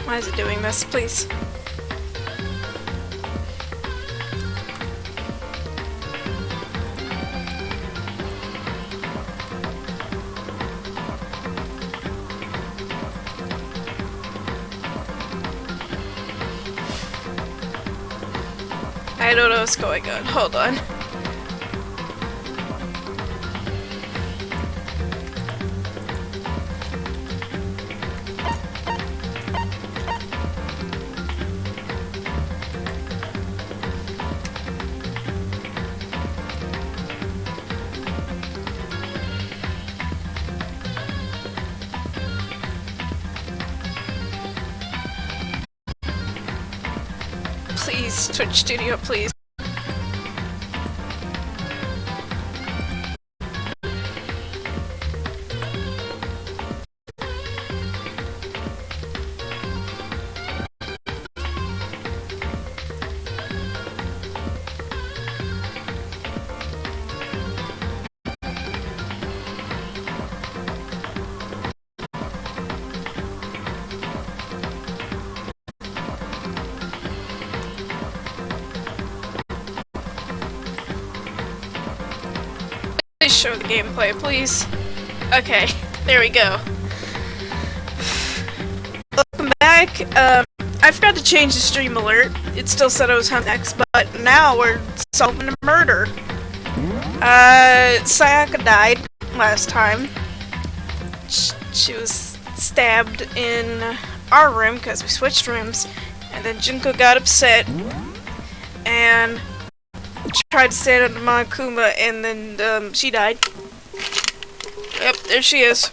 Why is it doing this? Please. I don't know what's going on. Hold on. Please, Twitch Studio, please. Please show the gameplay, please. Okay, there we go. Welcome back. I forgot to change the stream alert. It still said I was on X, but now we're solving a murder. Sayaka died last time. She was stabbed in our room because we switched rooms, and then Junko got upset and tried to stand under Monokuma, and then she died. Yep, there she is.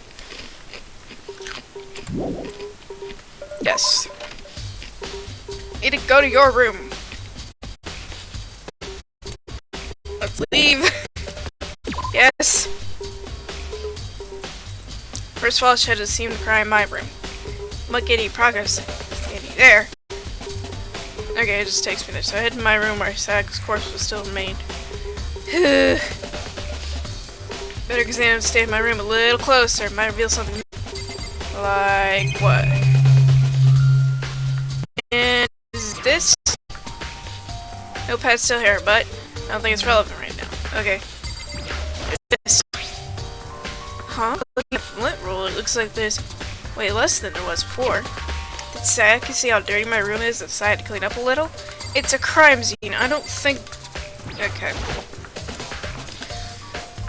Yes. Need to go to your room. Let's leave. Yes. First of all, she had to seem to cry in my room. Look, any progress. Any there. Okay, it just takes me there. So I head in my room where Sayaka's corpse was still made. Better examine and stay in my room a little closer. Might reveal something new. Like what? And is this? Notepad's still here, but I don't think it's relevant right now. Okay. It's this. Huh? Looking at the lint roll, it looks like there's way less than there was before. Did Sayaka see how dirty my room is and decided to clean up a little? It's a crime scene. I don't think... Okay.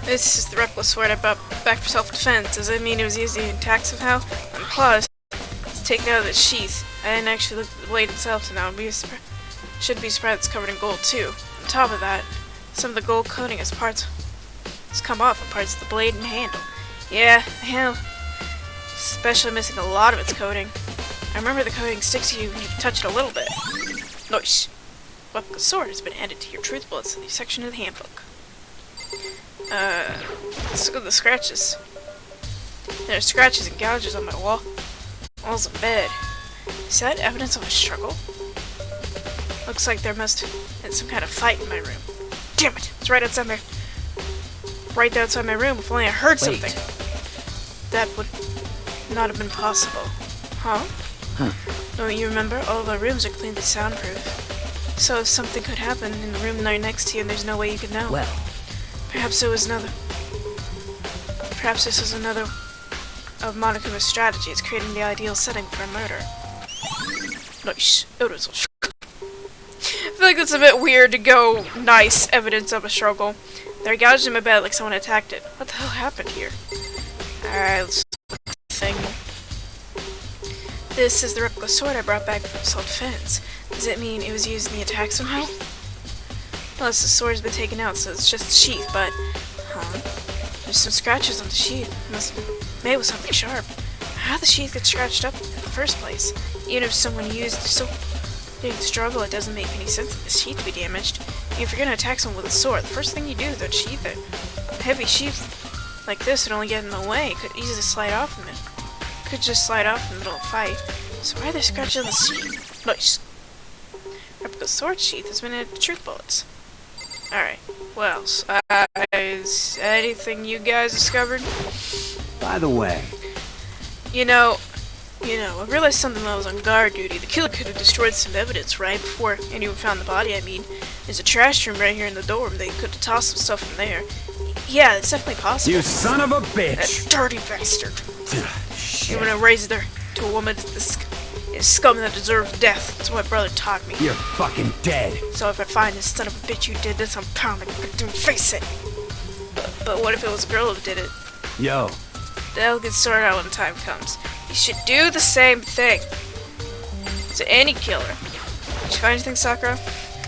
This is the reckless sword I brought back for self-defense. Does it mean it was used in attack somehow? And plus, it's taken out of its sheath. I didn't actually look at the blade itself, so now should be surprised it's covered in gold too. On top of that, some of the gold coating has come off of parts of the blade and handle. Yeah, the handle, especially missing a lot of its coating. I remember the coating sticks to you when you touch it a little bit. Nice. Well, the sword has been added to your truth bullets in the section of the handbook. Let's look at the scratches. There are scratches and gouges on my walls of bed. Is that evidence of a struggle? Looks like there must have been some kind of fight in my room. Damn it! It's right outside my room. If only I heard something. That would not have been possible. Huh? Don't you remember? All of our rooms are cleanly soundproof. So if something could happen in the room right next to you and there's no way you could know. Well. Perhaps this is another of Monokuma's strategies, creating the ideal setting for a murder. Nice. I feel like that's a bit weird to go, nice, evidence of a struggle. There are gouges in my bed like someone attacked it. What the hell happened here? Alright, let's look at the thing. This is the reckless sword I brought back from self-defense. Does it mean it was used in the attack somehow? Plus, the sword has been taken out, so it's just a sheath, but... There's some scratches on the sheath. It must have been made with something sharp. How did the sheath get scratched up in the first place? Even if someone used so during the struggle, it doesn't make any sense for the sheath to be damaged. If you're gonna attack someone with a sword, the first thing you do is unsheath it. A heavy sheath like this would only get in the way. It could easily slide off from it. Could just slide off in the middle of a fight. So why are there scratches on the sheath? Nice. Replica sword sheath has been added to truth bullets. Alright, what else? Is anything you guys discovered? By the way... You know, You know, I realized something while I was on guard duty. The killer could have destroyed some evidence right before anyone found the body. I mean, there's a trash room right here in the dorm. They could have tossed some stuff in there. Yeah, it's definitely possible. You son of a bitch! That dirty bastard. Shit. You wanna raise her to a woman is scum that deserves death. That's what my brother taught me. You're fucking dead. So if I find this son of a bitch who did this, I'm pounding her to face it. But what if it was a girl who did it? Yo. That'll get sorted out when the time comes. You should do the same thing to any killer. Did you find anything, Sakura?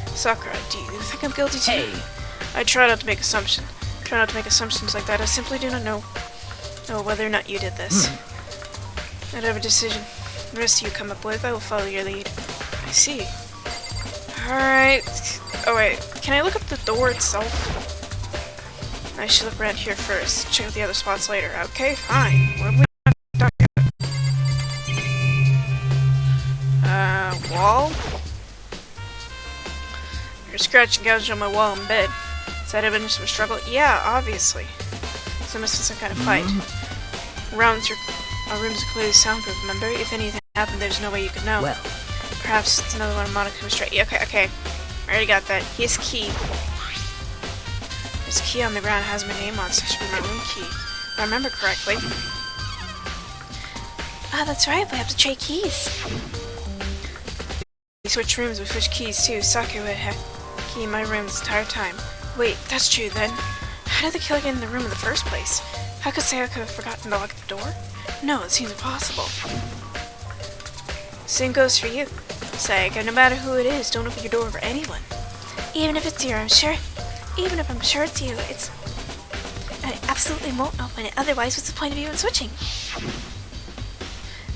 Sakura, do you think I'm guilty too? Hey. I try not to make assumptions. Try not to make assumptions like that. I simply do not know whether or not you did this. Whatever decision the rest of you come up with, I will follow your lead. I see. Alright. Oh wait, can I look up the door itself? I should look around here first. Check out the other spots later. Okay, fine. What have we done yet? Wall? You're scratching gouge on my wall in bed. Is that evidence of a struggle? Yeah, obviously. So it must be some kind of fight. Our rooms are clearly soundproof, remember? If anything happened, there's no way you could know. Well. Perhaps it's another one of Monika's straight. Yeah, okay. I already got that. His key. There's a key on the ground that has my name on, so it should be my room key. If I remember correctly. Ah, that's right, we have to trade keys. We switched rooms, we switched keys too. Sakura had a key in my room this entire time. Wait, that's true then. How did the killer get in the room in the first place? How could Sayaka have forgotten to lock the door? No, it seems impossible. Same goes for you. Sayaka, no matter who it is, don't open your door for anyone. Even if it's you, Even if I'm sure it's you, I absolutely won't open it. Otherwise, what's the point of even switching?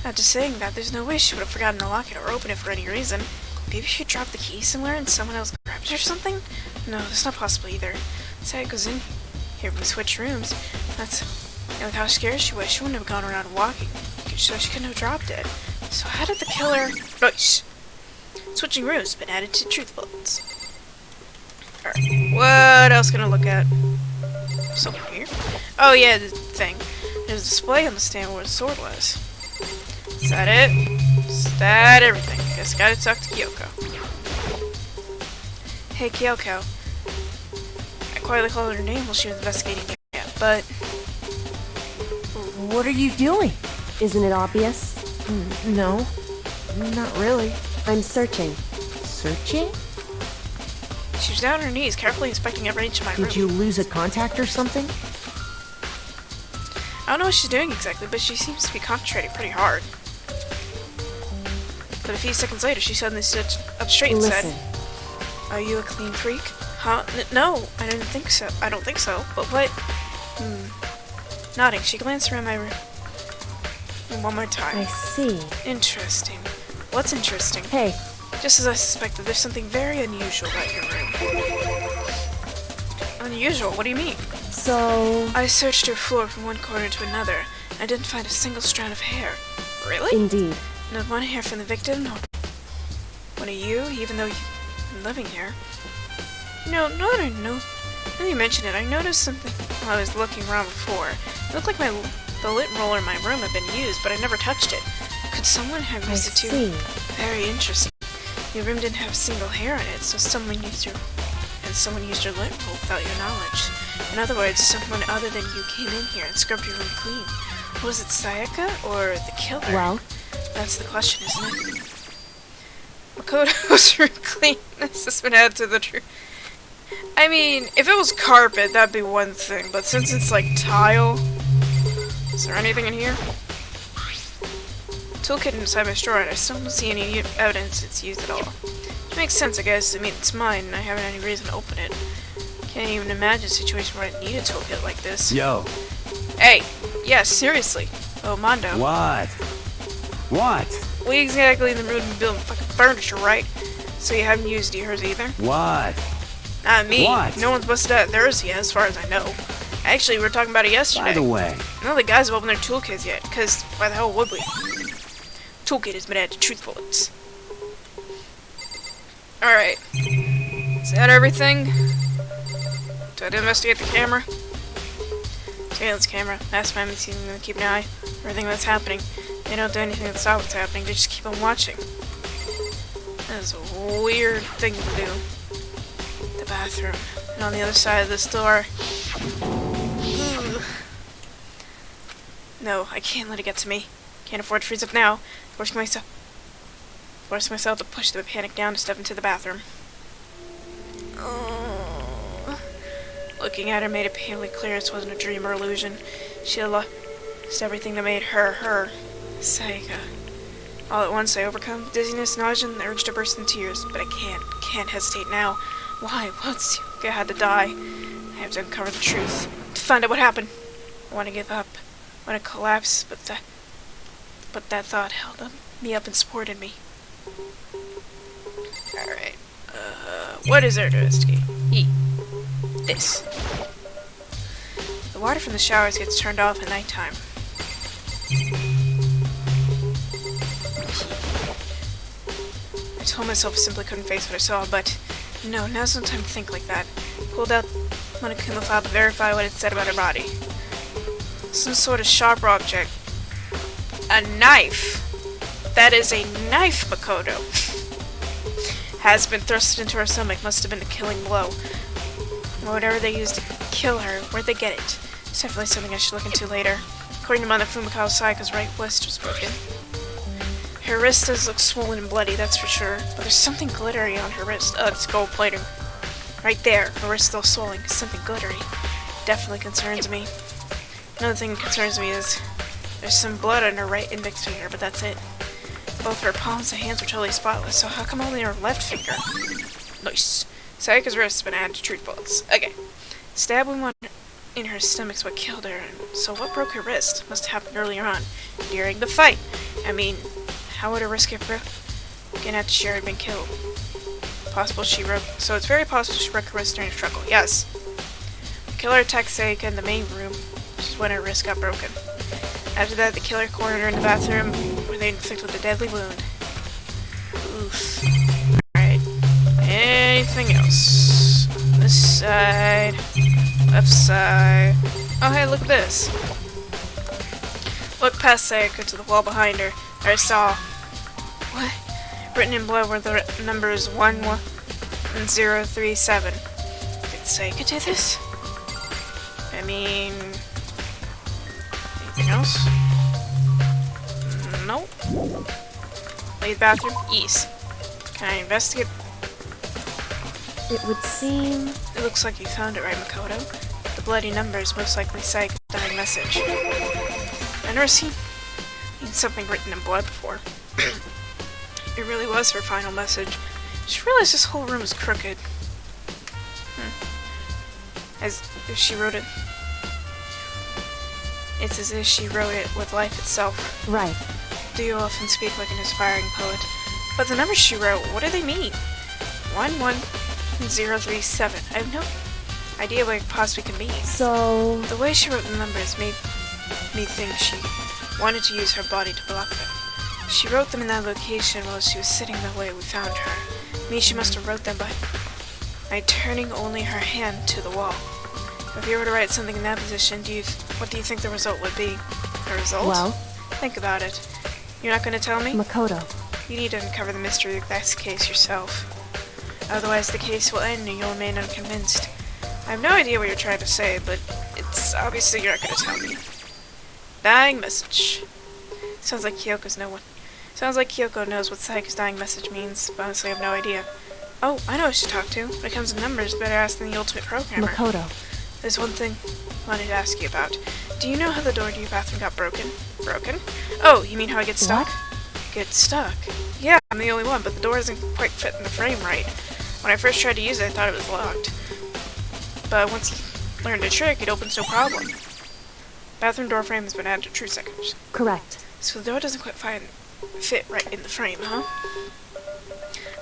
After saying that, there's no way she would have forgotten to lock it or open it for any reason. Maybe she dropped the key somewhere and someone else grabbed it or something? No, that's not possible either. Sayaka's in here when we switch rooms. And with how scared she was, she wouldn't have gone around walking. So she couldn't have dropped it. So how did the killer... Nice! Switching rooms been added to truth bullets. Alright, what else can I look at? Something here? Oh yeah, the thing. There's a display on the stand where the sword was. Is that it? Is that everything? Guess I gotta talk to Kyoko. Hey Kyoko. I quietly called her name while she was investigating the area, but... What are you doing? Isn't it obvious? No, not really. I'm searching. Searching? She was down on her knees, carefully inspecting every inch of my room. Did you lose a contact or something? I don't know what she's doing exactly, but she seems to be concentrating pretty hard. But a few seconds later, she suddenly stood up straight and said, "Are you a clean freak?" Huh? No, I don't think so. But what? Nodding, she glanced around my room one more time. I see. Interesting. What's interesting? Hey. Just as I suspected, there's something very unusual about your room. Unusual? What do you mean? So... I searched your floor from one corner to another. I didn't find a single strand of hair. Really? Indeed. Not one hair from the victim, no one of you, even though you've been living here. No, now that you mention it, I noticed something while I was looking around before. It looked like the lint roller in my room had been used, but I never touched it. Could someone have used it too? Very interesting. Your room didn't have a single hair on it, so someone used your lint roll without your knowledge. In other words, someone other than you came in here and scrubbed your room clean. Was it Sayaka or the killer? Well, that's the question, isn't it? Makoto's room cleanness has been added to the truth. I mean, if it was carpet, that'd be one thing, but since it's like tile... Is there anything in here? Toolkit inside my drawer, and I still don't see any evidence it's used at all. Which makes sense, I guess. I mean, it's mine, and I haven't any reason to open it. Can't even imagine a situation where I need a toolkit like this. Yo. Hey! Yeah, seriously. Oh, Mondo. What? What? We exactly in the mood of building fucking furniture, right? So you haven't used yours either? What? Not me. What? No one's busted out theirs yet, as far as I know. Actually, we were talking about it yesterday. By the way. None of the guys have opened their toolkits yet, because why the hell would we? Toolkit has been added to truth bullets. Alright. Is that everything? Do I investigate the camera? Surveillance camera. Last time I'm keep an eye on everything that's happening. They don't do anything to stop what's happening, they just keep on watching. That is a weird thing to do. The bathroom. And on the other side of this door... Ooh. No, I can't let it get to me. Can't afford to freeze up now. Forcing myself to push the panic down to step into the bathroom. Oh. Looking at her made it painfully clear this wasn't a dream or illusion. She had lost everything that made her, her. Sayaka. All at once I overcome dizziness, nausea, and the urge to burst in tears. But I can't hesitate now. Why? What's Sayaka had to die? I have to uncover the truth. To find out what happened. I want to give up. I want to collapse, but that thought held me up and supported me. Alright. What is there to investigate? Eat. This. The water from the showers gets turned off at nighttime. I told myself I simply couldn't face what I saw, but no, now's no time to think like that. Pulled out Monokuma file to verify what it said about her body. Some sort of sharp object. A knife! That is a knife, Makoto! Has been thrust into her stomach, must have been a killing blow. Or whatever they used to kill her, where'd they get it? It's definitely something I should look into later. According to Mother Fumikawa, Sayaka's right wrist was broken. Her wrist does look swollen and bloody, that's for sure. But there's something glittery on her wrist. Oh, it's gold plating. Right there, her wrist still swelling. Something glittery. Definitely concerns me. Another thing that concerns me is there's some blood on her right index finger, but that's it. Both her palms and hands were totally spotless, so how come only her left finger? Nice. Sayaka's wrist has been added to truth bullets. Okay. Stab wound in her stomach's what killed her, so what broke her wrist? Must have happened earlier on, during the fight. I mean, how would her wrist get broken after she had been killed? So it's very possible she broke her wrist during a struggle. Yes. The killer attacked Sayaka in the main room, which is when her wrist got broken. After that, the killer cornered her in the bathroom, where they inflicted with a deadly wound. Oof. Alright. Anything else? This side. Left side. Oh hey, look at this. Look past Sayaka to the wall behind her. I saw... What? Written in blood were the numbers 11037. Did Sayaka do this? I mean... Anything else? Nope. Leave the bathroom. East. Can I investigate? It would seem... It looks like you found it right, Makoto. The bloody number is most likely Sayaka's dying message. I've never seen something written in blood before. It really was her final message. Just realized this whole room is crooked. As if she wrote it. It's as if she wrote it with life itself. Right. Do you often speak like an aspiring poet? But the numbers she wrote, what do they mean? 11037. I have no idea what it possibly can mean. So... The way she wrote the numbers made me think she wanted to use her body to block them. She wrote them in that location while she was sitting the way we found her. Me, she must have wrote them by turning only her hand to the wall. If you were to write something in that position, what do you think the result would be? The result? Well? Think about it. You're not going to tell me? Makoto. You need to uncover the mystery of that case yourself. Otherwise, the case will end and you'll remain unconvinced. I have no idea what you're trying to say, but it's obviously you're not going to tell me. Dying message. Sounds like Kyoko knows what Sayaka's dying message means, but honestly I have no idea. Oh, I know who I should talk to. When it comes to numbers, better ask than the ultimate programmer. Makoto. There's one thing I wanted to ask you about. Do you know how the door to your bathroom got broken? Broken? Oh, you mean how I get stuck? What? Get stuck? Yeah, I'm the only one, but the door doesn't quite fit in the frame right. When I first tried to use it, I thought it was locked. But once you learned the trick, it opens no problem. Bathroom door frame has been added to True Seconds. Correct. So the door doesn't quite fit right in the frame, huh?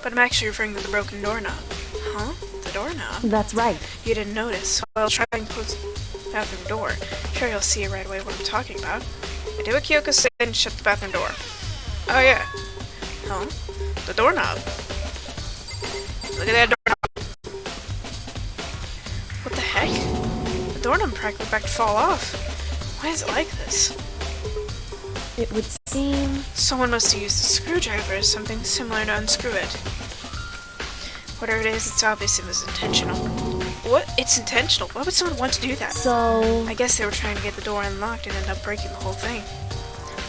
But I'm actually referring to the broken doorknob. Huh? The doorknob? That's right. You didn't notice, so I'll try and close the bathroom door. Sure, you'll see right away what I'm talking about. I did what Kyoko said and shut the bathroom door. Oh yeah. Huh? The doorknob. Look at that doorknob. What the heck? The doorknob practically about to fall off. Why is it like this? It would seem... Someone must have used a screwdriver or something similar to unscrew it. Whatever it is, it's obvious it was intentional. What? It's intentional? Why would someone want to do that? So... I guess they were trying to get the door unlocked and end up breaking the whole thing.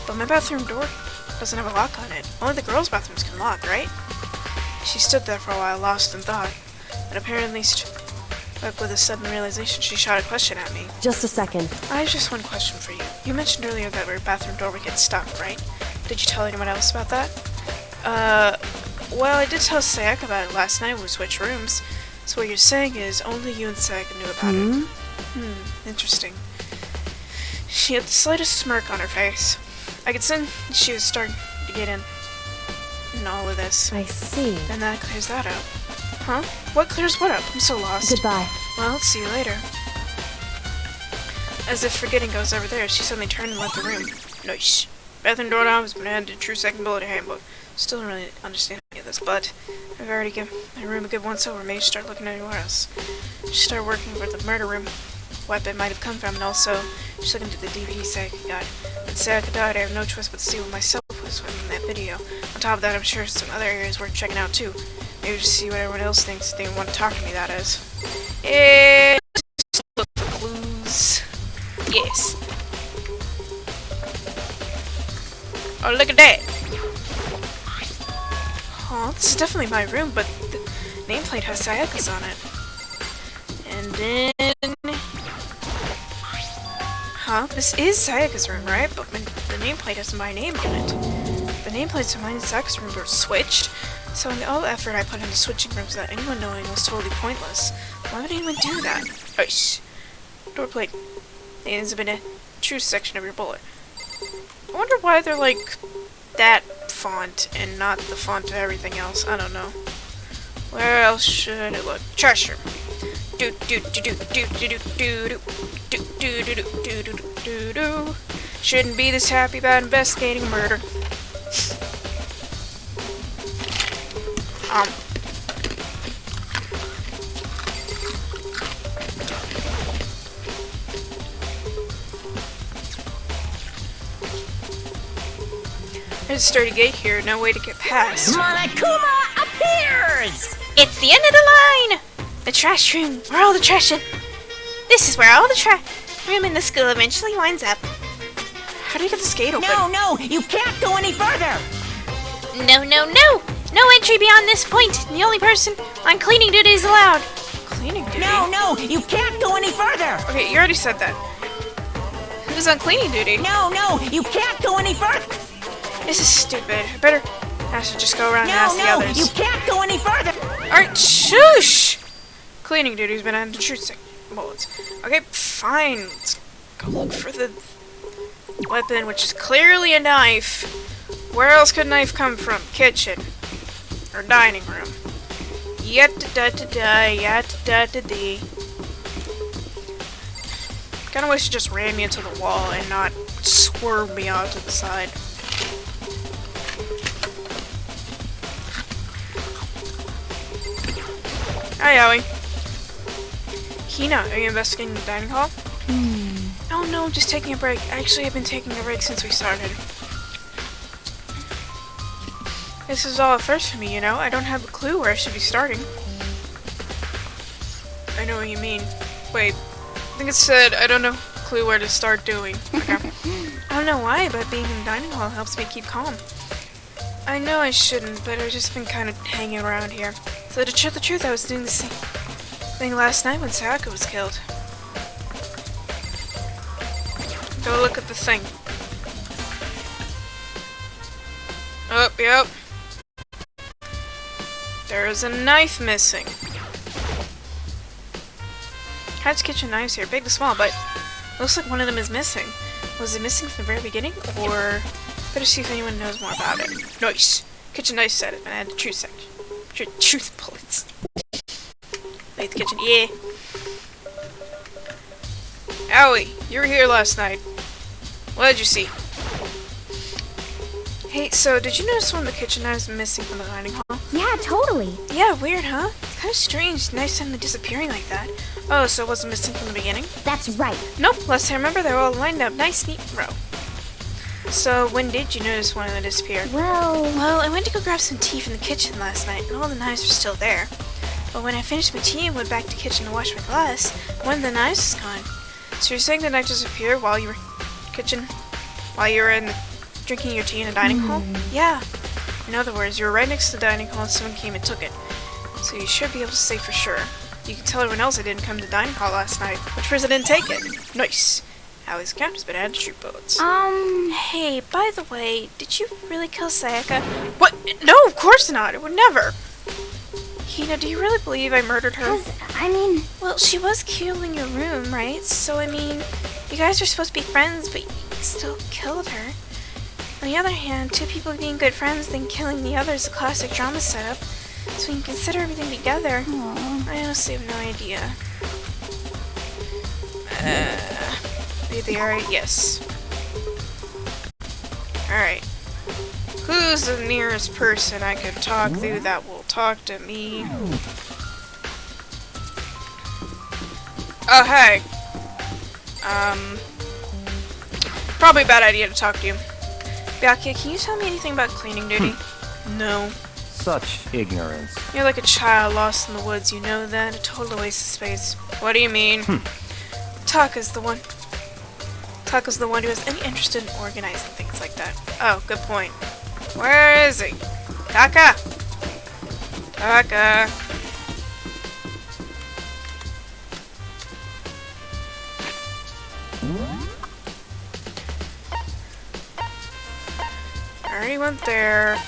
But my bathroom door doesn't have a lock on it. Only the girls' bathrooms can lock, right? She stood there for a while, lost in thought. But apparently, like with a sudden realization, she shot a question at me. Just a second. I have just one question for you. You mentioned earlier that our bathroom door would get stuck, right? Did you tell anyone else about that? Well, I did tell Sayaka about it last night when we switched rooms. So what you're saying is only you and Sayaka knew about it. Interesting. She had the slightest smirk on her face. I could sense she was starting to get in all of this. I see. And that clears that up. Huh? What clears what up? I'm so lost. Goodbye. Well, see you later. As if forgetting I was over there, she suddenly turned and left the room. Nice. Bathroom door knob has been added to True Second Bullet Handbook. Still don't really understand any of this, but I've already given my room a good once over. Maybe start looking anywhere else. She started working for the murder room. Weapon might have come from, and also she's looking to the DVD Sayaka got. When Sayaka died, I have no choice but to see what myself was in that video. On top of that, I'm sure some other areas worth checking out too. Maybe just see what everyone else thinks they want to talk to me, that is. And look for clues. Yes. Oh, look at that. Oh, this is definitely my room, but the nameplate has Sayaka's on it. And then... Huh? This is Sayaka's room, right? But the nameplate has my name on it. The nameplates of mine and Sayaka's room were switched, so in all the effort I put into switching rooms without anyone knowing was totally pointless. Why would anyone do that? Ice. Door plate. There's been a true section of your bullet. I wonder why they're like that font and not the font of everything else. I don't know. Where else should it look? Trash room. Do do do do do do do do do do do do do do do. Shouldn't be this happy about investigating a murder. There's a sturdy gate here, no way to get past. Monokuma appears! It's the end of the line! The trash room, where all the trash in. This is where all the trash room in the school eventually winds up. How do you get this gate open? No, you can't go any further! No! No entry beyond this point! The only person on cleaning duty is allowed. Cleaning duty? No, you can't go any further! Okay, you already said that. Who's on cleaning duty? No, you can't go any further! This is stupid. I should just go around and ask the others. You can't go any further! Alright, shush! Cleaning duty's been added to True Second Bullets. Okay, fine. Let's go look for the weapon, which is clearly a knife. Where else could a knife come from? Kitchen. Or dining room. Yat-da-da-da-da-yat-da-da-dee. Kinda wish it just ran me into the wall and not swerve me out to the side. Hi, Aoi. Hina, are you investigating the dining hall? Oh no, I'm just taking a break. Actually, I've been taking a break since we started. This is all a first for me, you know? I don't have a clue where I should be starting. I know what you mean. Wait, I think it said, I don't know clue where to start doing. Okay. I don't know why, but being in the dining hall helps me keep calm. I know I shouldn't, but I've just been kind of hanging around here. So to tell the truth, I was doing the same thing last night when Sayaka was killed. Go look at the thing. Oh, yep. There is a knife missing. Cat's kitchen knives here, big to small, but looks like one of them is missing. Was it missing from the very beginning, or better see if anyone knows more about it. Nice. Kitchen knife set it, and add the truth section. Truth bullets. Like the kitchen, yeah. Aoi, you were here last night. What did you see? Hey, so did you notice one of the kitchen knives missing from the dining hall? Yeah, totally. Yeah, weird, huh? Kind of strange. Knives suddenly disappearing like that. Oh, so it wasn't missing from the beginning? That's right. Nope. Last I remember, they were all lined up, nice, neat row. So, when did you notice one of them disappear? Well, I went to go grab some tea from the kitchen last night, and all the knives were still there. But when I finished my tea and went back to the kitchen to wash my glass, one of the knives was gone. So you're saying the knife disappeared while you were drinking your tea in the dining hall? Yeah. In other words, you were right next to the dining hall and someone came and took it. So you should be able to say for sure. You can tell everyone else I didn't come to the dining hall last night. Which person didn't take it? Nice. How his captain's been added to shoot bullets. Hey, by the way, did you really kill Sayaka? What? No, of course not. I would never. Hina, do you really believe I murdered her? Well, she was killed in your room, right? So, I mean, you guys are supposed to be friends, but you still killed her. On the other hand, two people being good friends then killing the other is a classic drama setup. So when you consider everything together, I honestly have no idea. Are they alright? Yes. Alright. Who's the nearest person I can talk to that will talk to me? Oh, hey. Probably a bad idea to talk to you. Byakuya, can you tell me anything about cleaning duty? No. Such ignorance. You're like a child lost in the woods, you know that? A total waste of space. What do you mean? Taka's the one. Taka's the one who has any interest in organizing things like that. Oh, good point. Where is he? Taka! Taka! I already went there.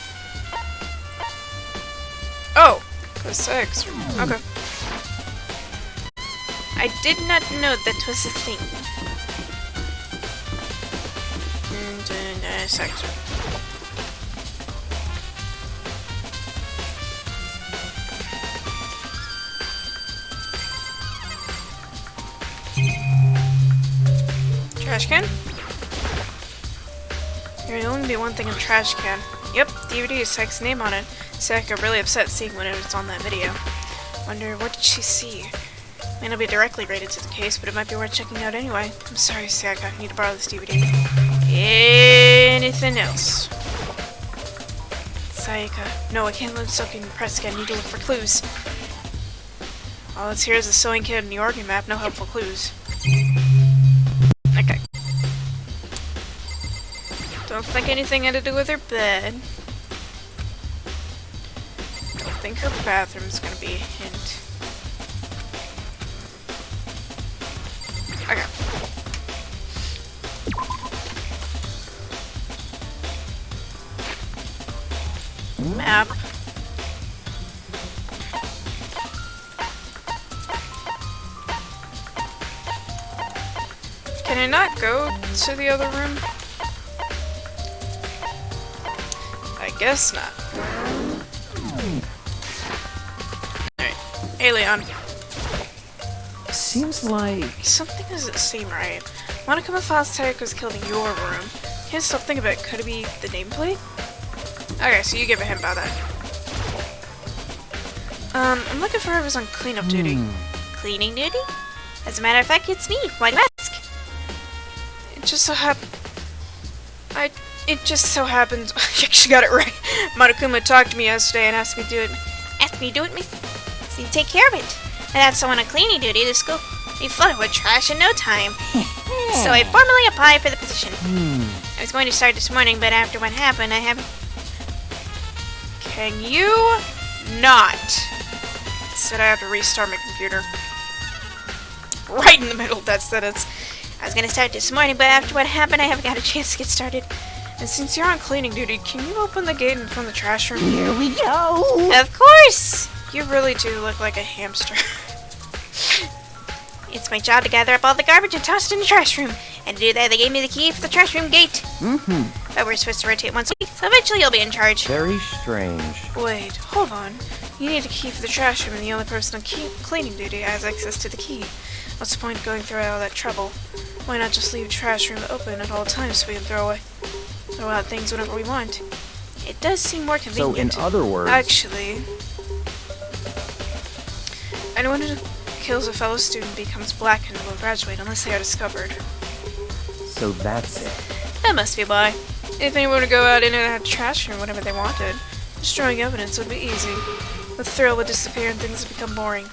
Oh! The sex room. Okay. I did not know that was a thing. Sex room. Trash can? There'll only be one thing in the trash can. Yep, DVD has Sayaka's name on it. Sayaka got really upset seeing when it was on that video. Wonder, what did she see? May not be directly related to the case, but it might be worth checking out anyway. I'm sorry, Sayaka. I need to borrow this DVD. Anything else? Sayaka. No, I can't learn soaking the press again. I need to look for clues. All that's here is a sewing kit and the Oregon map. No helpful clues. Okay. Don't think anything had to do with her bed. Don't think her bathroom's gonna be a hint. Okay. Map. Can I not go to the other room? I guess not. Alright. Hey, Leon. Seems like... Something doesn't seem right. Monokuma files Sayaka was killed in your room. Can't stop thinking about it. Could it be the nameplate? Okay, so you give a hint about that. I'm looking for whoever's on cleanup duty. Cleaning duty? As a matter of fact, it's me. Why do you ask? It just so happened. She got it right. Monokuma talked to me yesterday and asked me to do it. Asked me to do it, miss? So you take care of it. Without someone on cleaning duty, the school will be flooded with trash in no time. So I formally applied for the position. I was going to start this morning, but after what happened, I haven't. Can you not? Said I have to restart my computer. Right in the middle of that sentence. I was going to start this morning, but after what happened, I haven't got a chance to get started. And since you're on cleaning duty, can you open the gate from the trash room? Here we go. Of course! You really do look like a hamster. It's my job to gather up all the garbage and toss it in the trash room. And to do that, they gave me the key for the trash room gate. But we're supposed to rotate once a week, so eventually you'll be in charge. Very strange. Wait, hold on. You need a key for the trash room, and the only person on cleaning duty has access to the key. What's the point of going through all that trouble? Why not just leave the trash room open at all times so we can throw out things whenever we want? It does seem more convenient. So in other words... Actually, anyone who kills a fellow student becomes blackened and will graduate unless they are discovered. So that's it. That must be why. If anyone would go out into that trash room whenever they wanted, destroying evidence would be easy. The thrill would disappear and things would become boring.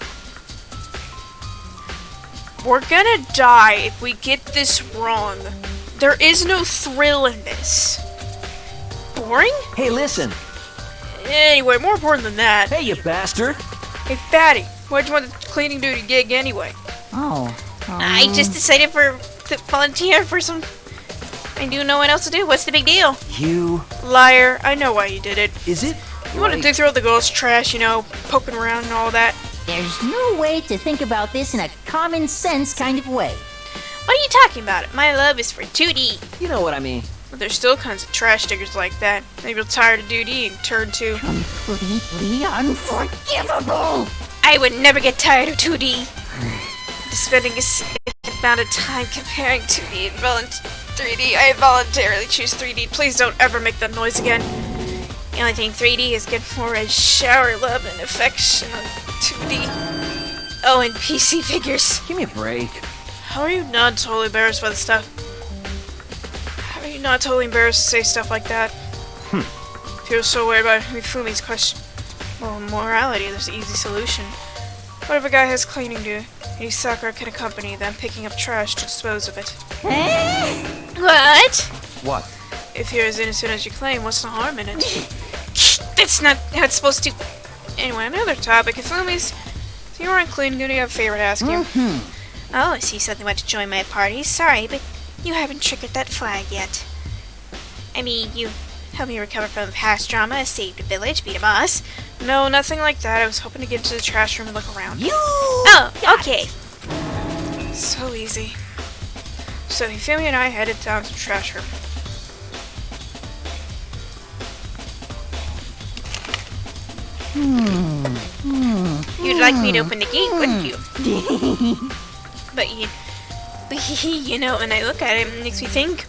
We're gonna die if we get this wrong. There is no thrill in this. Boring? Hey, listen. Anyway, more important than that. Hey, you bastard. Hey, Fatty, why'd you want the cleaning duty gig anyway? I just decided to volunteer for some. I do know what else to do. What's the big deal? You. Liar, I know why you did it. Is it? You want to dig through all the girls' trash, you know, poking around and all that. There's no way to think about this in a common sense kind of way. What are you talking about? My love is for 2D. You know what I mean. But there's still kinds of trash diggers like that. Maybe you're tired of 2D and turn to... Completely unforgivable! I would never get tired of 2D. Spending a significant amount of time comparing 2D and 3D, I voluntarily choose 3D. Please don't ever make that noise again. The only thing 3D is good for is shower love and affection on 2D. Oh, and PC figures. Give me a break. How are you not totally embarrassed by the stuff? How are you not totally embarrassed to say stuff like that? If you're so worried about Mifumi's question, well, morality, there's an easy solution. What if a guy has cleaning to, and Sakura can accompany them picking up trash to dispose of it? What? What? If you're as innocent as you claim, what's the harm in it? That's not how it's supposed to. Anyway, another topic. Mifumi's, if you weren't cleaning duty, I have a favor to ask you. Oh, I see something want to join my party. Sorry, but you haven't triggered that flag yet. I mean, you helped me recover from past drama, saved a village, beat a boss. No, nothing like that. I was hoping to get into the trash room and look around. Oh, okay. So easy. So Hifumi and I headed down to the trash room. You'd like me to open the gate, wouldn't you? But you know, when I look at it, it makes me think.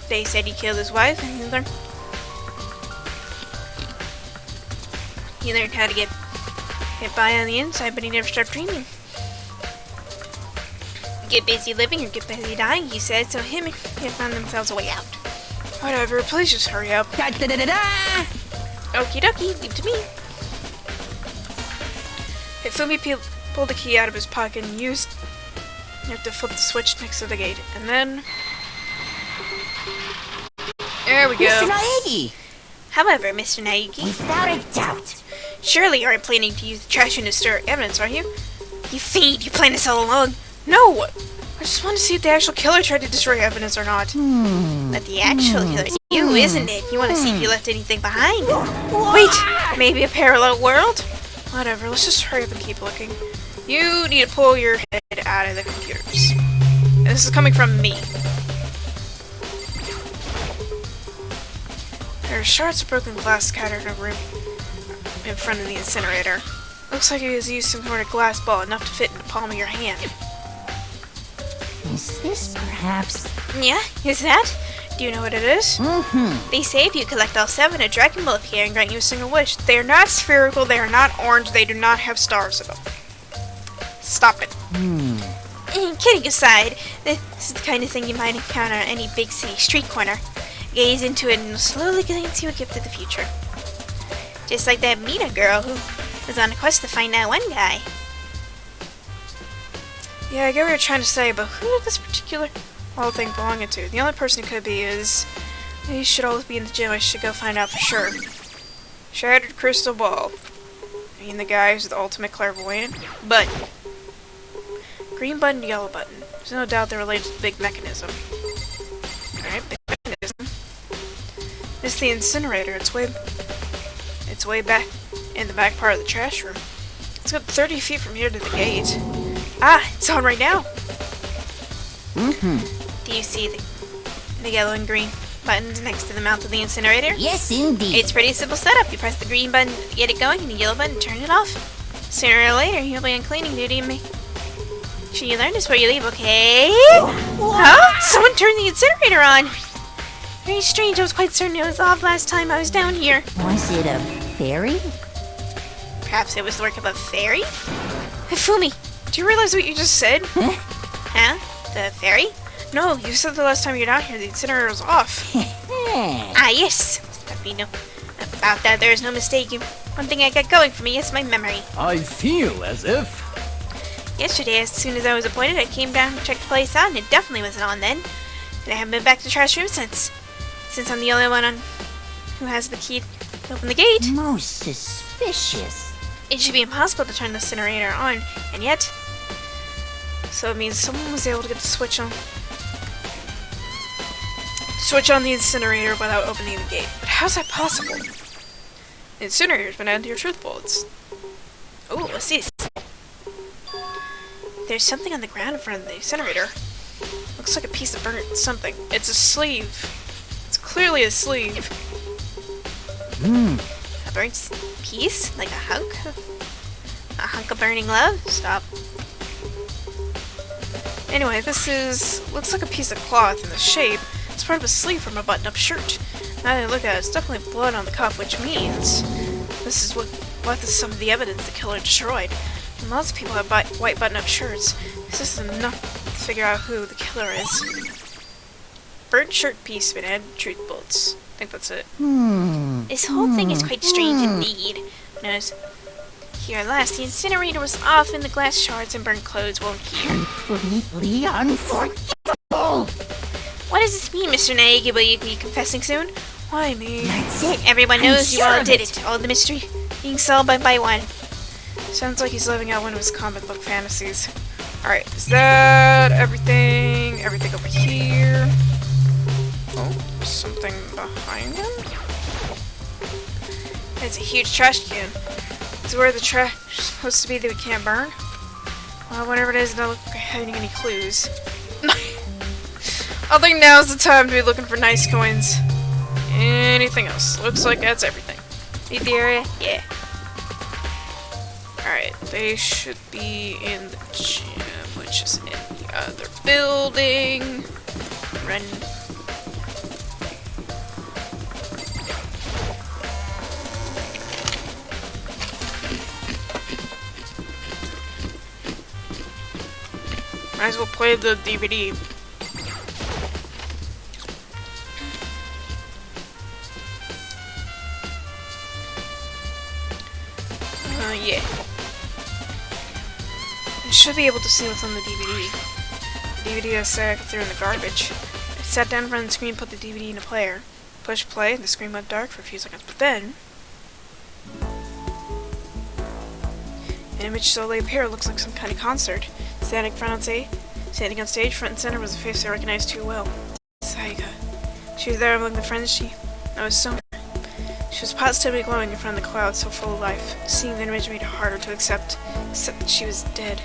They said he killed his wife, and he learned how to get by on the inside, but he never stopped dreaming. Get busy living or get busy dying, he said, so him and he found themselves a way out. Whatever, please just hurry up. Okie dokie, leave to me. Hifumi pulled the key out of his pocket and used it to flip the switch next to the gate. And then... there we Mr. go. Naegi! However, Mr. Naegi, Without a doubt. surely you aren't planning to use the trash room to stir evidence, are you? You fiend, you planned this all along. No! I just want to see if the actual killer tried to destroy evidence or not. But the actual killer's you, isn't it? You want to see if you left anything behind. Wait, maybe a parallel world? Whatever, let's just hurry up and keep looking. You need to pull your head out of the computers. And this is coming from me. There are shards of broken glass scattered in a room in front of the incinerator. Looks like he has used some sort of glass ball enough to fit in the palm of your hand. Is this perhaps... Yeah, is that? Do you know what it is? They say if you collect all 7, a dragon will appear and grant you a single wish. They are not spherical, they are not orange, they do not have stars in them. Stop it. Kidding aside, this is the kind of thing you might encounter on any big city street corner. Gaze into it and it'll slowly glance you a gift of the future. Just like that Mina girl who was on a quest to find that one guy. Yeah, I get what you're trying to say, but who did this particular whole thing belong to? The only person it could be is... he should always be in the gym, I should go find out for sure. Shattered crystal ball. I mean, the guy who's the ultimate clairvoyant. But... green button, yellow button. There's no doubt they're related to the big mechanism. Alright, big mechanism. It's the incinerator. It's way back in the back part of the trash room. It's got 30 feet from here to the gate. Ah, it's on right now. Do you see the yellow and green buttons next to the mouth of the incinerator? Yes, indeed. It's pretty simple setup. You press the green button to get it going, and the yellow button to turn it off. Sooner or later, you'll be on cleaning duty, and should you learn this before you leave, okay? Huh? Someone turned the incinerator on! Very strange, I was quite certain it was off last time I was down here. Was it a fairy? Perhaps it was the work of a fairy? Hifumi, Do you realize what you just said? huh? The fairy? No, you said the last time you were down here the incinerator was off. yes. About that, there is no mistaking. One thing I got going for me is my memory. I feel as if... Yesterday, as soon as I was appointed, I came down to check the place out, and it definitely wasn't on then. And I haven't been back to the trash room since. Since I'm the only one who has the key to open the gate. Most suspicious. It should be impossible to turn the incinerator on, and yet... So it means someone was able to get the switch on the incinerator without opening the gate. But how's that possible? The incinerator's been added to your truth bullets. Ooh, what's this? There's something on the ground in front of the incinerator. Looks like a piece of burnt something. It's a sleeve. It's clearly a sleeve. A burnt piece? Like a hunk? A hunk of burning love? Stop. Anyway, looks like a piece of cloth in the shape. It's part of a sleeve from a button-up shirt. Now that I look at it, it's definitely blood on the cuff, which means this is what is some of the evidence the killer destroyed. And lots of people have white button-up shirts. This isn't enough to figure out who the killer is. Burnt shirt piece been added to truth bullets. I think that's it. This whole thing is quite strange indeed. Knows. Here at last, the incinerator was off and the glass shards and burnt clothes won't hear. Completely unforgivable. What does this mean, Mr. Naegi? Will you be confessing soon? Why me? That's it. Everyone I'm knows you sure all of did it. it. All the mystery being solved by one. Sounds like he's living out one of his comic book fantasies. Alright, is that everything? Everything over here? Oh, something behind him? It's a huge trash can. Is where the trash is supposed to be that we can't burn? Well, whatever it is, it doesn't look like hiding any clues. I think now's the time to be looking for nice coins. Anything else? Looks like that's everything. Leave the area? Yeah. Alright, they should be in the gym, which is in the other building. Run. Might as well play the DVD. Yeah. I should be able to see what's on the DVD. The DVD I said I threw in the garbage. I sat down in front of the screen, put the DVD in a player. Pushed play, and the screen went dark for a few seconds, but then... an image slowly appeared. Looks like some kind of concert. Standing on stage, front and center, was a face I recognized too well. Sayaka. She was there among the friends I was so... She was positively glowing in front of the clouds, so full of life. Seeing the image made it harder to accept that she was dead.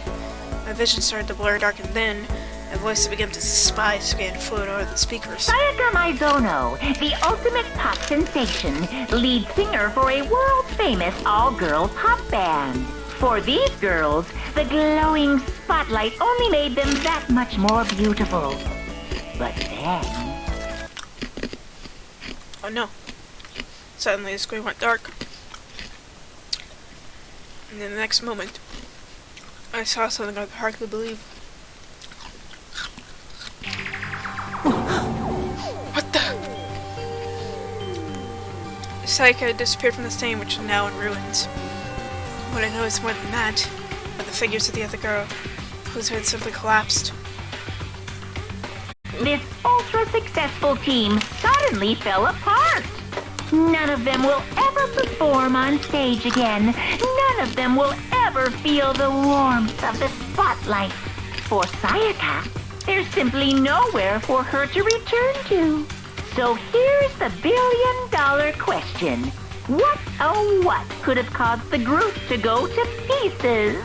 My vision started to blur, darken, then a voice that began to despise began to float over the speakers. Sayaka Maizono, the ultimate pop sensation, lead singer for a world-famous all-girl pop band. For these girls, the glowing spotlight only made them that much more beautiful. But then... Oh no. Suddenly the screen went dark. And in the next moment, I saw something I could hardly believe. What the? Sayaka had disappeared from the stain, which is now in ruins. What I noticed more than that are the figures of the other girl, whose head simply collapsed. This ultra-successful team suddenly fell apart. None of them will ever perform on stage again. None of them will ever feel the warmth of the spotlight. For Sayaka, there's simply nowhere for her to return to. So here's the billion-dollar question. What, oh what, could have caused the group to go to pieces?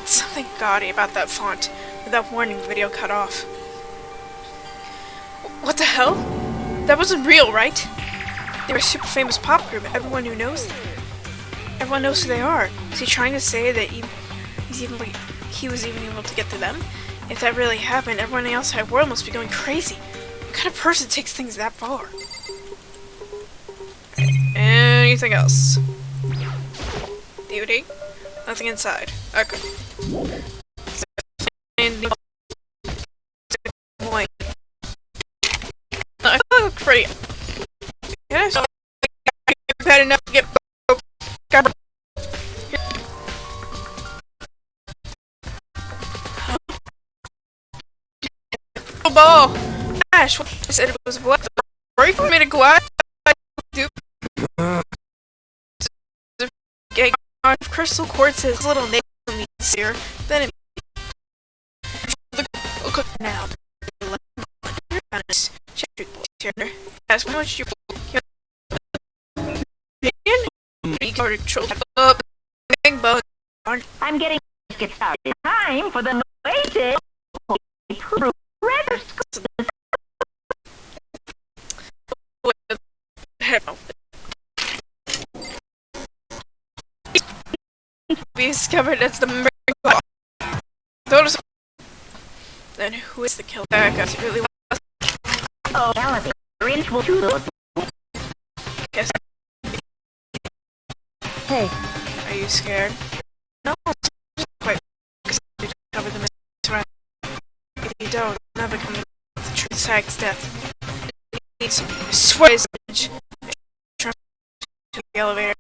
Something gaudy about that font. Without warning, the video cut off. What the hell? That wasn't real, right? They're a super famous pop group. Everyone who knows them. Everyone knows who they are. Is he trying to say that he was even able to get to them? If that really happened, everyone in the outside world must be going crazy. What kind of person takes things that far? Anything else? DVD? Nothing inside. Okay. look pretty. Yes. I've had enough to get ball. Ash, what I said it was what? Break for me to go out. Do on crystal quartz's little nail meets here. Then it look now. Ask how much you up big bone. I'm getting it out. It's time for the Oasis Red School. Be discovered as the murderer. Those. Then who is the killer? Because it really was. Oh, elevator into the Guess. Hey, Are you scared? No. Quite. Because you cover the mystery. If you don't, never come to the truth. Sag's death. Needs swears to the elevator.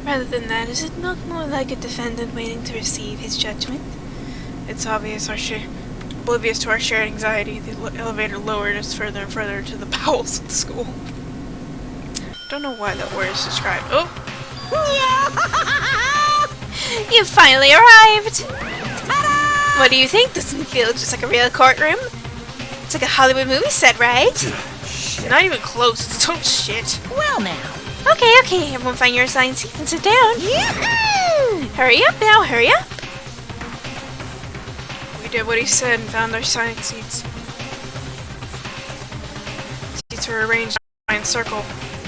Rather than that, is it not more like a defendant waiting to receive his judgment? It's obvious oblivious to our shared anxiety, the elevator lowered us further and further to the bowels of the school. Don't know why that word is described. Oh! You finally arrived! What do you think? Doesn't it feel just like a real courtroom? It's like a Hollywood movie set, right? Not even close, it's total shit. Well now. Okay, everyone find your assigned seats and sit down. Yahoo! Hurry up now, hurry up! We did what he said and found our assigned seats. Seats were arranged in a circle,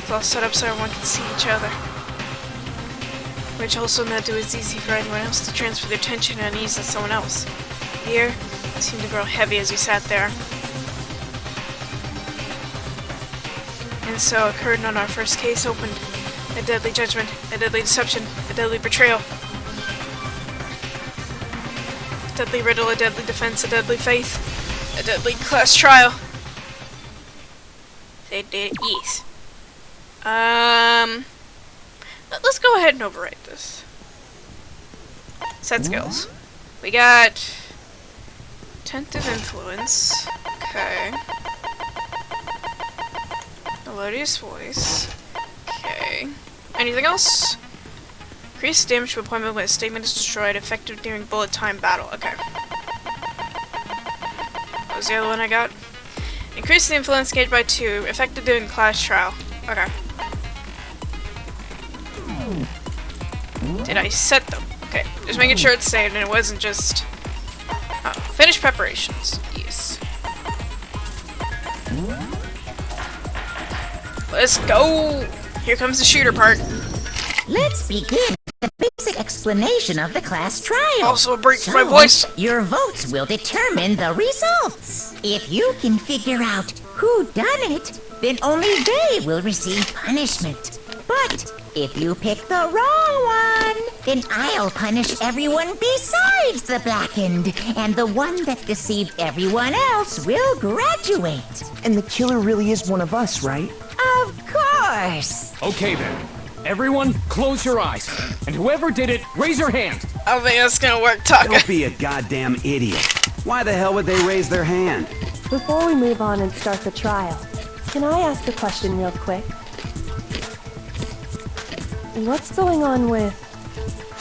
all set up so everyone could see each other. Which also meant it was easy for anyone else to transfer their tension and unease to someone else. Here, it seemed to grow heavy as we sat there. And so occurred on our first case opened. A deadly judgment, a deadly deception, a deadly betrayal. A deadly riddle, a deadly defense, a deadly faith, a deadly class trial. They did, yes. Let's go ahead and overwrite this. Set skills. We got Attentive Influence. Okay. Melodious Voice. Okay. Anything else? Increase damage to appointment when a statement is destroyed, effective during bullet time battle. Okay. What was the other one I got? Increase the influence gauge by 2, effective during class trial. Okay. Did I set them? Okay. Just making sure it's saved and it wasn't just... Oh. Finish preparations. Yes. Let's go! Here comes the shooter part. Let's begin with the basic explanation of the class trial. Also a break for my So, voice. Your votes will determine the results. If you can figure out who done it, then only they will receive punishment. But if you pick the wrong one, then I'll punish everyone besides the blackened, and the one that deceived everyone else will graduate. And the killer really is one of us, right? Of course. Okay then. Everyone, close your eyes. And whoever did it, raise your hand. I don't think that's gonna work, Taka. Don't be a goddamn idiot. Why the hell would they raise their hand? before we move on and start the trial, can I ask a question real quick? What's going on with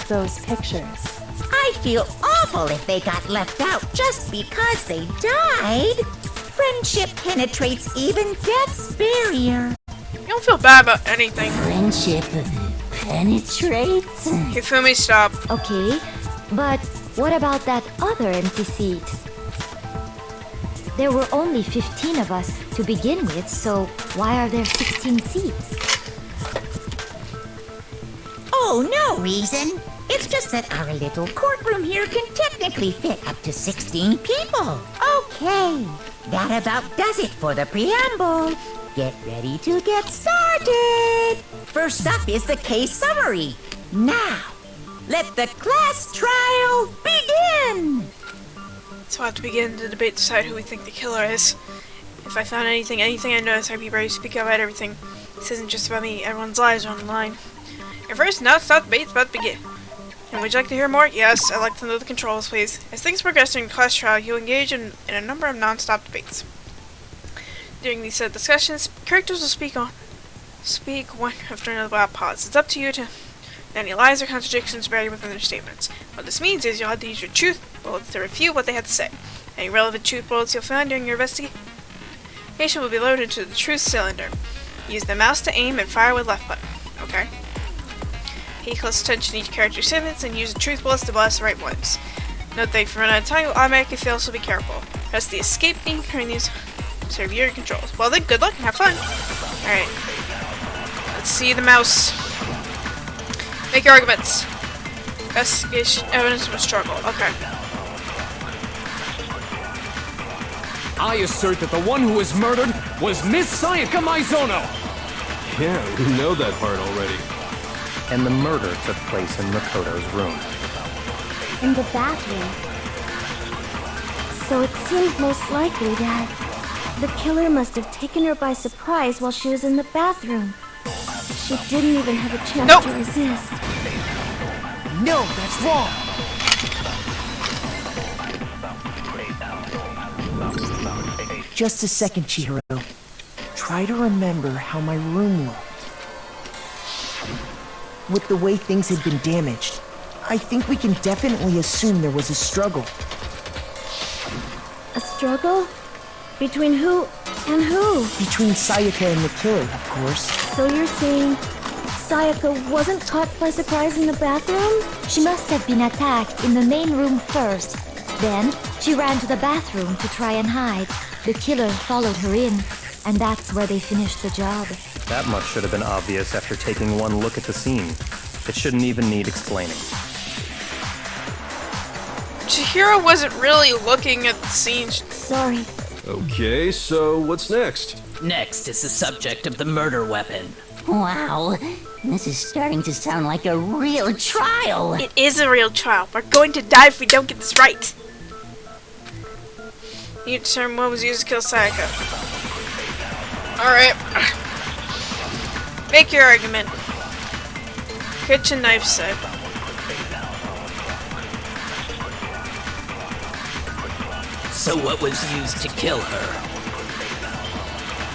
those pictures? I feel awful if they got left out just because they died. Friendship penetrates even death's barrier. You don't feel bad about anything. Friendship penetrates? You feel me? Stop. Okay, but what about that other empty seat? There were only 15 of us to begin with, so why are there 16 seats? Oh, no reason. It's just that our little courtroom here can technically fit up to 16 people. Okay, that about does it for the preamble. Get ready to get started. First up is the case summary. Now, let the class trial begin. fun! So we'll have to begin the debate to decide who we think the killer is. If I found anything I noticed, I'd be ready to speak out about everything. This isn't just about me, everyone's lives are on the line. Your first non-stop debate is about to begin. And would you like to hear more? Yes, I'd like to know the controls, please. As things progress during the class trial, you'll engage in a number of non-stop debates. During these discussions, characters will speak one after another without pause. It's up to you to any lies or contradictions buried within their statements. What this means is you'll have to use your truth bullets to refute what they have to say. Any relevant truth bullets you'll find during your investigation will be loaded into the truth cylinder. Use the mouse to aim and fire with left button. Okay? Pay close attention to each character's statements and use the truth bullets to blast the right ones. Note that if you run out of time, you'll automatically fail, so be careful. Press the escape key during these to review your controls. Well then, good luck and have fun. Alright. Let's see the mouse. Make your arguments. Investigation evidence of a struggle. Okay. I assert that the one who was murdered was Miss Sayaka Maizono! Yeah, we know that part already. And the murder took place in Makoto's room. In the bathroom. So it seems most likely that the killer must have taken her by surprise while she was in the bathroom. She didn't even have a chance to resist. No, that's wrong! Just a second, Chihiro. Try to remember how my room looked. With the way things had been damaged, I think we can definitely assume there was a struggle. A struggle? Between who and who? Between Sayaka and the killer, of course. So you're saying Sayaka wasn't caught by surprise in the bathroom? She must have been attacked in the main room first. Then, she ran to the bathroom to try and hide. The killer followed her in, and that's where they finished the job. That much should have been obvious after taking one look at the scene. It shouldn't even need explaining. Chihiro wasn't really looking at the scene. Sorry. Okay, so what's next? Next is the subject of the murder weapon. Wow, this is starting to sound like a real trial. It is a real trial. We're going to die if we don't get this right. You determine what was used to kill Sayaka. Alright. Make your argument. Kitchen knife set. So what was used to kill her?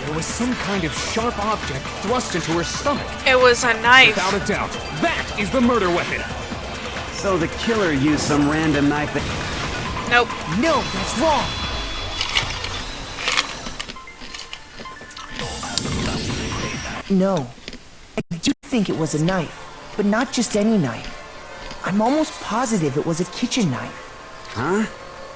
There was some kind of sharp object thrust into her stomach. It was a knife. Without a doubt, that is the murder weapon. So the killer used some random knife that... Nope. No, that's wrong! No. I do think it was a knife, but not just any knife. I'm almost positive it was a kitchen knife. Huh?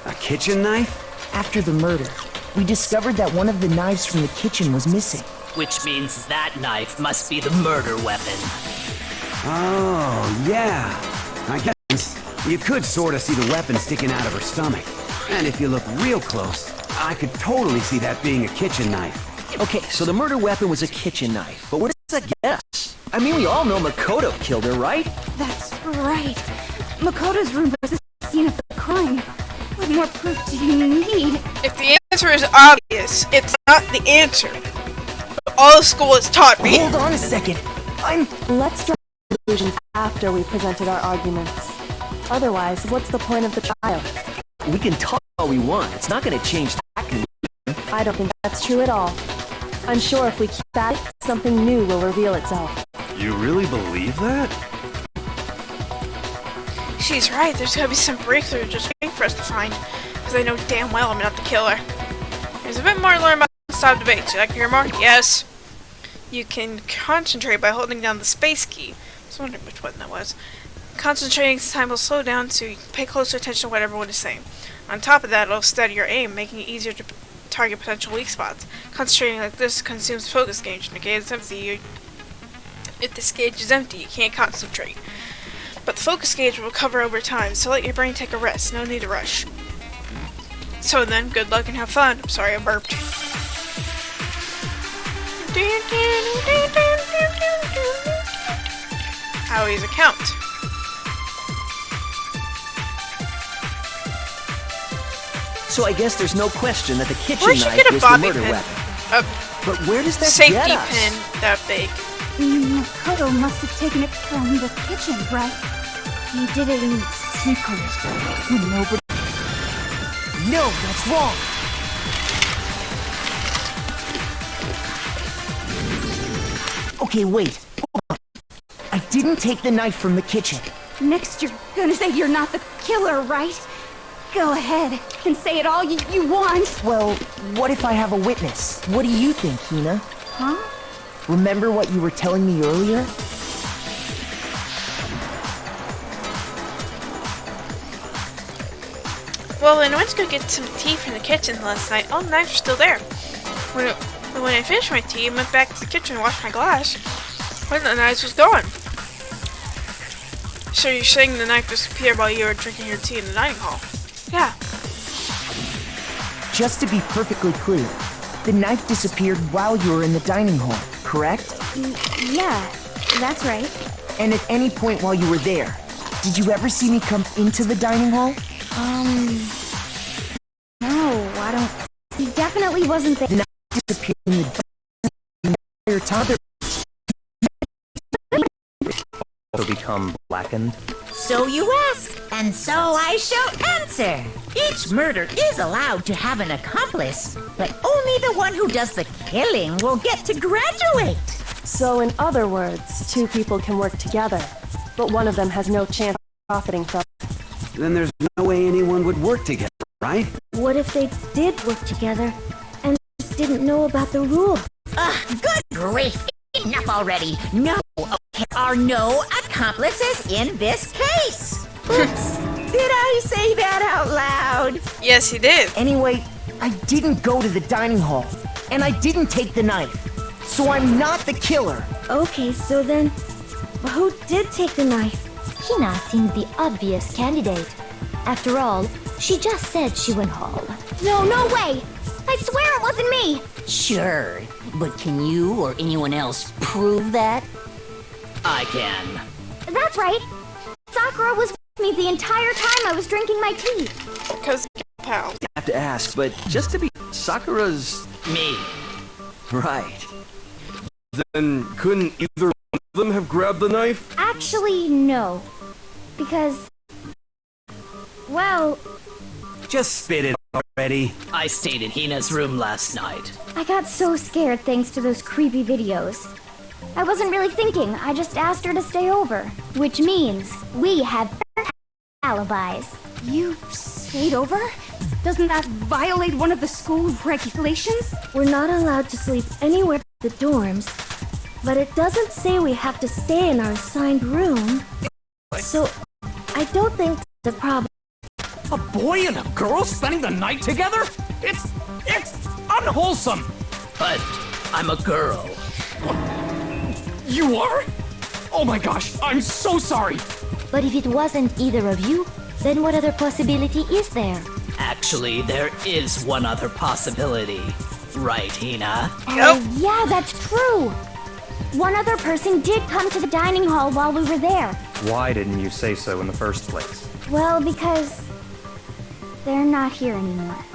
A kitchen knife? After the murder, we discovered that one of the knives from the kitchen was missing. Which means that knife must be the murder weapon. Oh, yeah. I guess you could sort of see the weapon sticking out of her stomach. And if you look real close, I could totally see that being a kitchen knife. Okay, so the murder weapon was a kitchen knife, but what does that get us? I mean, we all know Makoto killed her, right? That's right. Makoto's room was the scene of the crime. What more proof do you need? If the answer is obvious, it's not the answer. All school has taught me. Hold on a second. Let's draw conclusions after we presented our arguments. Otherwise, what's the point of the trial? We can talk all we want. It's not going to change that. I don't think that's true at all. I'm sure if we keep at it, something new will reveal itself. You really believe that? She's right, there's gotta be some breakthrough just waiting for us to find. Because I know damn well I'm not the killer. There's a bit more to learn about stop debates. Would you like to hear more? Yes. You can concentrate by holding down the space key. I was wondering which one that was. Concentrating time will slow down, so you pay closer attention to what everyone is saying. On top of that, it'll steady your aim, making it easier to target potential weak spots. Concentrating like this consumes focus gauge. If this gauge is empty, you can't concentrate. But the focus gauge will recover over time, so let your brain take a rest. No need to rush. So then, good luck and have fun. I'm sorry I burped. Howie's account. So I guess there's no question that the kitchen Where'd you knife get a was the bobby murder pin? weapon. A But where does that safety get us? pin that big. Makoto must have taken it from the kitchen, right? He did it in secret. Nobody. No, that's wrong. Okay, wait. Hold on. I didn't take the knife from the kitchen. Next, you're gonna say you're not the killer, right? Go ahead and say it all you want. Well, what if I have a witness? What do you think, Hina? Huh? Remember what you were telling me earlier? Well, when I went to go get some tea from the kitchen last night, all the knives were still there. When I finished my tea and went back to the kitchen to wash my glass, one of the knives was gone. So you're saying the knife disappeared while you were drinking your tea in the dining hall? Yeah. Just to be perfectly clear, the knife disappeared while you were in the dining hall, correct? Yeah, that's right. And at any point while you were there, did you ever see me come into the dining hall? No, I don't. He definitely wasn't there. The knife disappeared in the entire time. To become blackened. So you ask, and so I shall answer. Each murder is allowed to have an accomplice, but only the one who does the killing will get to graduate. So, in other words, two people can work together, but one of them has no chance of profiting from it. Then there's no way anyone would work together, right? What if they did work together and just didn't know about the rule? Good grief! Enough already. No, there are no accomplices in this case. Oops, did I say that out loud? Yes, you did. Anyway, I didn't go to the dining hall, and I didn't take the knife. So I'm not the killer. Okay, so then, who did take the knife? Hina seems the obvious candidate. After all, she just said she went home. No way! I swear it wasn't me! Sure, but can you or anyone else prove that? I can. That's right. Sakura was with me the entire time I was drinking my tea. Because pal. I have to ask, but just to be Sakura's... Me. Right. Then couldn't either one of them have grabbed the knife? Actually, no. Because... well... Just spit it already. I stayed in Hina's room last night. I got so scared thanks to those creepy videos. I wasn't really thinking, I just asked her to stay over. Which means we had alibis. You stayed over? Doesn't that violate one of the school regulations? We're not allowed to sleep anywhere but the dorms, but it doesn't say we have to stay in our assigned room. So, I don't think that's a problem. A boy and a girl spending the night together? It's unwholesome. But I'm a girl. You are? Oh my gosh, I'm so sorry. But if it wasn't either of you, then what other possibility is there? Actually, there is one other possibility. Right, Hina? Oh, yeah, that's true. One other person did come to the dining hall while we were there. Why didn't you say so in the first place? Well, because... they're not here anymore.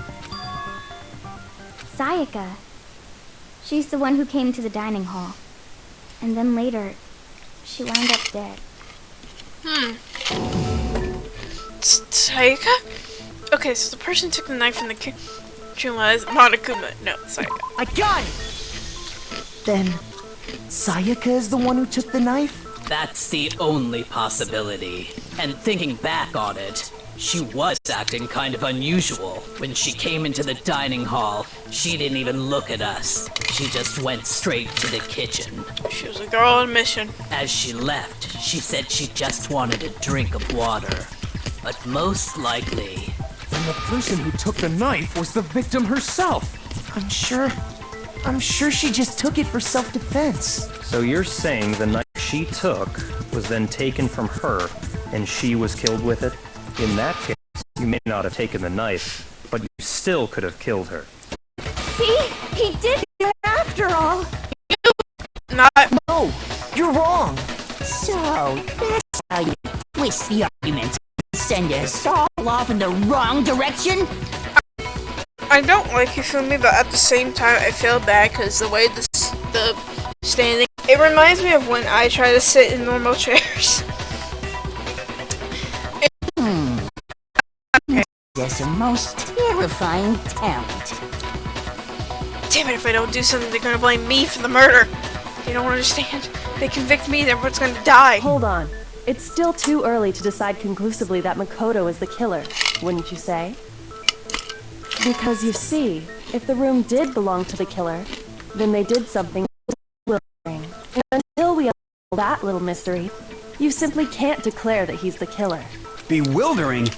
Sayaka. She's the one who came to the dining hall. And then later, she wound up dead. Sayaka? Okay, so the person who took the knife from the kitchen was Monokuma. No, Sayaka. I got it! Then, Sayaka is the one who took the knife? That's the only possibility. And thinking back on it, she was acting kind of unusual. When she came into the dining hall, she didn't even look at us. She just went straight to the kitchen. She was a girl on a mission. As she left, she said she just wanted a drink of water. But most likely... Then the person who took the knife was the victim herself. I'm sure she just took it for self-defense. So you're saying the knife she took was then taken from her, and she was killed with it? In that case, you may not have taken the knife, but you still could have killed her. See? He did it after all. No, you're wrong. So, that's how you twist the argument. Send us all off in the wrong direction? I don't like Hifumi, but at the same time, I feel bad because the way the standing, it reminds me of when I try to sit in normal chairs. That's a most terrifying talent. Damn it, if I don't do something, they're gonna blame me for the murder. They don't understand. They convict me, everyone's gonna die. Hold on. It's still too early to decide conclusively that Makoto is the killer, wouldn't you say? Because you see, if the room did belong to the killer, then they did something bewildering. And until we unravel that little mystery, you simply can't declare that he's the killer. Bewildering?